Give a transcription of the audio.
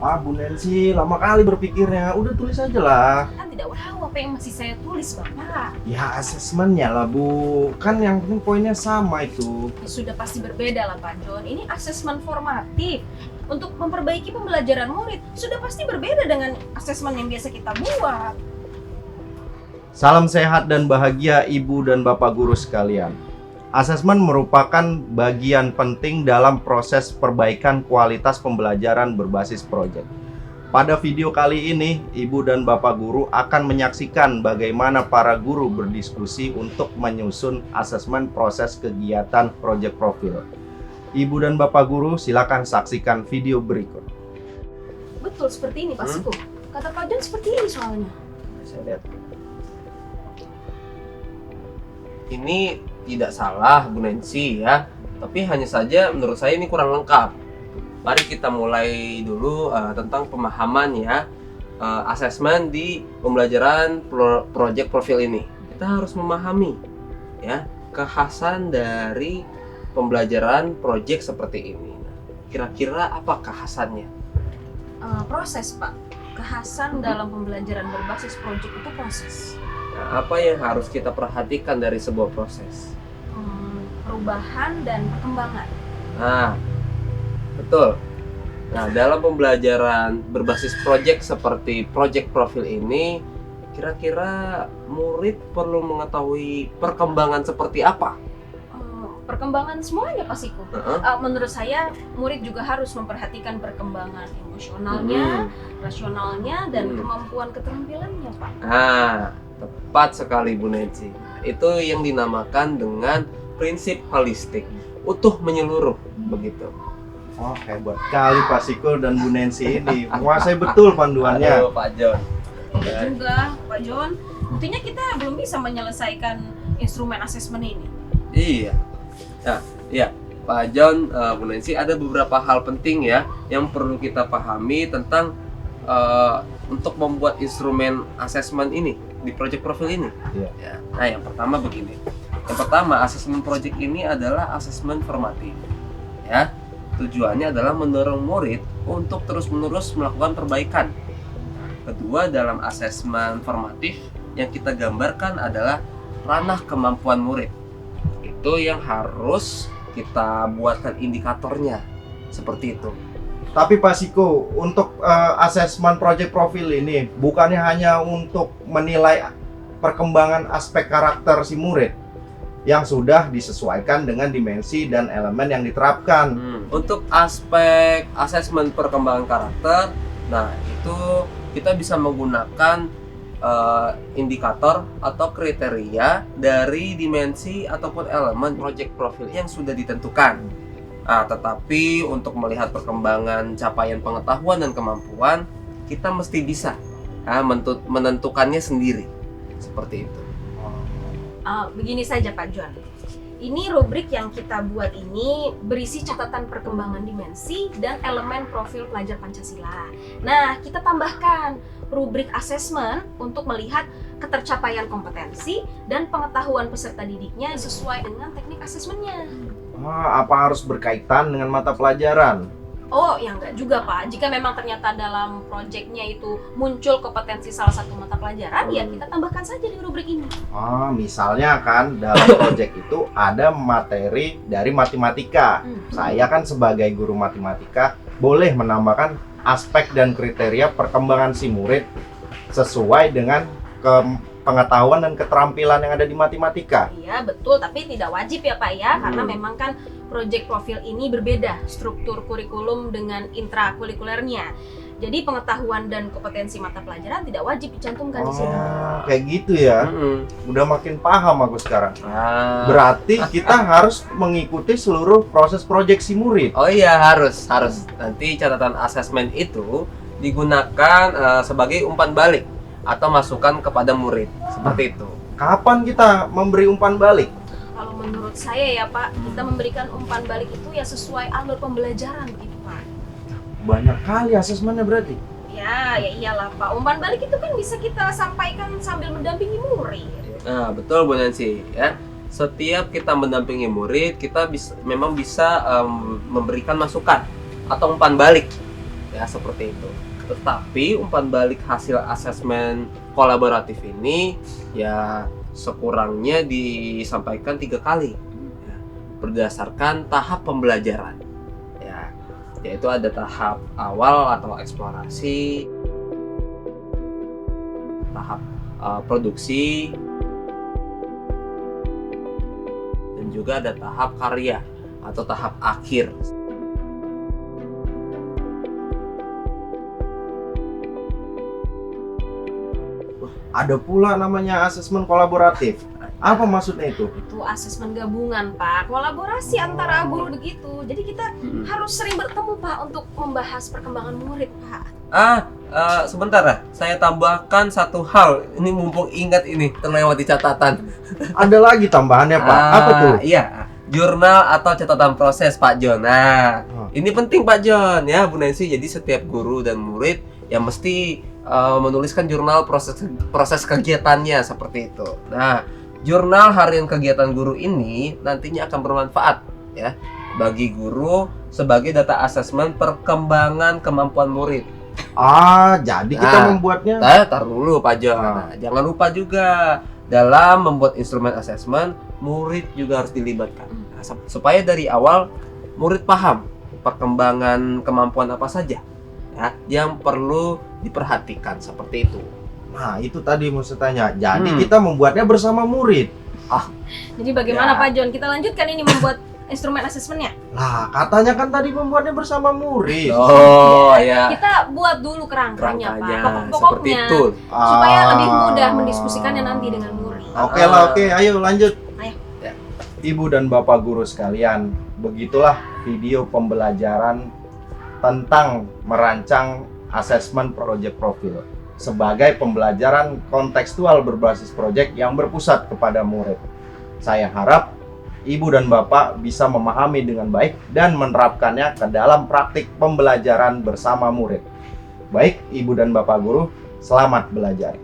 Ah, Bu Nancy, lama kali berpikirnya. Udah tulis aja lah. Kan tidak tahu apa yang masih saya tulis, Bapak. Ya, asesmennya lah, Bu. Kan yang penting poinnya sama itu. Ya, sudah pasti berbeda lah, Pak John. Ini asesmen formatif untuk memperbaiki pembelajaran murid. Sudah pasti berbeda dengan asesmen yang biasa kita buat. Salam sehat dan bahagia Ibu dan Bapak guru sekalian. Asesmen merupakan bagian penting dalam proses perbaikan kualitas pembelajaran berbasis proyek. Pada video kali ini, Ibu dan Bapak guru akan menyaksikan bagaimana para guru berdiskusi untuk menyusun asesmen proses kegiatan proyek profil. Ibu dan Bapak guru silakan saksikan video berikut. Betul seperti ini, Pak Siku. Kata Pak John seperti ini soalnya. Saya lihat. Ini tidak salah Bu Nancy ya, tapi hanya saja menurut saya ini kurang lengkap. Mari kita mulai dulu tentang pemahaman ya asesmen di pembelajaran project profil ini. Kita harus memahami ya kekhasan dari pembelajaran project seperti ini. Kira-kira apa kekhasannya? Proses, Pak. Kekhasan dalam pembelajaran berbasis proyek itu proses. Nah, apa yang harus kita perhatikan dari sebuah proses? Perubahan dan perkembangan. Nah, betul. Nah, dalam pembelajaran berbasis project seperti project profil ini, kira-kira murid perlu mengetahui perkembangan seperti apa? Perkembangan semuanya, Pak Siku. Menurut saya, murid juga harus memperhatikan perkembangan emosionalnya, rasionalnya, dan kemampuan keterampilannya, Pak. Nah, tepat sekali Bu Nancy. Itu yang dinamakan dengan prinsip holistik, utuh menyeluruh, begitu. Oh, hebat kali Pak Siko dan Bu Nancy ini. Menguasai betul panduannya. Aduh, Pak John. Juga, Pak John. Buktinya kita belum bisa menyelesaikan instrumen asesmen ini. Iya. Nah, iya, Pak John, Bu Nancy, ada beberapa hal penting ya yang perlu kita pahami tentang untuk membuat instrumen asesmen ini di project profil ini. Iya. Ya. Nah, yang pertama begini. Yang pertama, asesmen project ini adalah asesmen formatif. Ya. Tujuannya adalah mendorong murid untuk terus-menerus melakukan perbaikan. Kedua, dalam asesmen formatif yang kita gambarkan adalah ranah kemampuan murid. Itu yang harus kita buatkan indikatornya. Seperti itu. Tapi Pak Siko, untuk asesmen project profil ini bukannya hanya untuk menilai perkembangan aspek karakter si murid yang sudah disesuaikan dengan dimensi dan elemen yang diterapkan. Untuk aspek asesmen perkembangan karakter, nah itu kita bisa menggunakan indikator atau kriteria dari dimensi ataupun elemen project profil yang sudah ditentukan. Nah, tetapi untuk melihat perkembangan capaian pengetahuan dan kemampuan, kita mesti bisa menentukannya sendiri. Seperti itu. Begini saja Pak John. Ini rubrik yang kita buat ini berisi catatan perkembangan dimensi dan elemen profil pelajar Pancasila. Nah, kita tambahkan rubrik asesmen untuk melihat ketercapaian kompetensi dan pengetahuan peserta didiknya sesuai dengan teknik asesmennya. Apa harus berkaitan dengan mata pelajaran? Oh, ya enggak juga Pak. Jika memang ternyata dalam proyeknya itu muncul kompetensi salah satu mata pelajaran, ya kita tambahkan saja di rubrik ini. Misalnya kan dalam proyek itu ada materi dari matematika. Saya kan sebagai guru matematika boleh menambahkan aspek dan kriteria perkembangan si murid sesuai dengan pengetahuan dan keterampilan yang ada di matematika. Iya betul, tapi tidak wajib ya Pak ya, karena memang kan project profil ini berbeda struktur kurikulum dengan intrakurikulernya. Jadi pengetahuan dan kompetensi mata pelajaran tidak wajib dicantumkan di sini. Kayak gitu ya. Udah makin paham aku sekarang. Ah. Berarti kita harus mengikuti seluruh proses proyeksi murid. Oh iya, harus. Nanti catatan asesmen itu digunakan sebagai umpan balik atau masukan kepada murid. Seperti itu. Kapan kita memberi umpan balik? Kalau menurut saya ya Pak, kita memberikan umpan balik itu ya sesuai alur pembelajaran begitu Pak. Banyak kali asesmennya berarti. Ya iyalah Pak. Umpan balik itu kan bisa kita sampaikan sambil mendampingi murid. Nah, betul Bu Nancy ya. Setiap kita mendampingi murid, kita memang bisa memberikan masukan atau umpan balik ya seperti itu. Tetapi umpan balik hasil asesmen kolaboratif ini ya sekurangnya disampaikan 3 kali ya, berdasarkan tahap pembelajaran ya, yaitu ada tahap awal atau eksplorasi, tahap produksi, dan juga ada tahap karya atau tahap akhir. Ada pula namanya asesmen kolaboratif. Apa maksudnya itu? Itu asesmen gabungan, Pak. Kolaborasi antara guru begitu. Jadi kita harus sering bertemu, Pak, untuk membahas perkembangan murid, Pak. Sebentar ya, saya tambahkan satu hal. Ini mumpung ingat ini terlewat di catatan. Ada lagi tambahannya, Pak. Apa tuh? Iya, jurnal atau catatan proses, Pak John. Nah, ini penting, Pak John, ya Bu Nancy. Jadi setiap guru dan murid yang mesti menuliskan jurnal proses kegiatannya seperti itu. Nah, jurnal harian kegiatan guru ini nantinya akan bermanfaat ya bagi guru sebagai data asesmen perkembangan kemampuan murid. Jadi kita membuatnya. Taruh dulu Pak John. Nah, jangan lupa juga dalam membuat instrumen asesmen, murid juga harus dilibatkan. Nah, supaya dari awal murid paham perkembangan kemampuan apa saja ya yang perlu diperhatikan seperti itu. Nah, itu tadi mau saya tanya. Jadi kita membuatnya bersama murid. Jadi bagaimana Ya. Pak John? Kita lanjutkan ini membuat instrumen asesmennya. Lah, katanya kan tadi membuatnya bersama murid. Oh ya. Kita buat dulu kerangkanya, Pak. Seperti Pokok-pokoknya. itu. Supaya lebih mudah mendiskusikannya nanti dengan murid. Oke, ayo lanjut. Ayo. Ya. Ibu dan Bapak guru sekalian, begitulah video pembelajaran tentang merancang asesmen project profil sebagai pembelajaran kontekstual berbasis proyek yang berpusat kepada murid. Saya harap Ibu dan Bapak bisa memahami dengan baik dan menerapkannya ke dalam praktik pembelajaran bersama murid. Baik, Ibu dan Bapak guru, selamat belajar.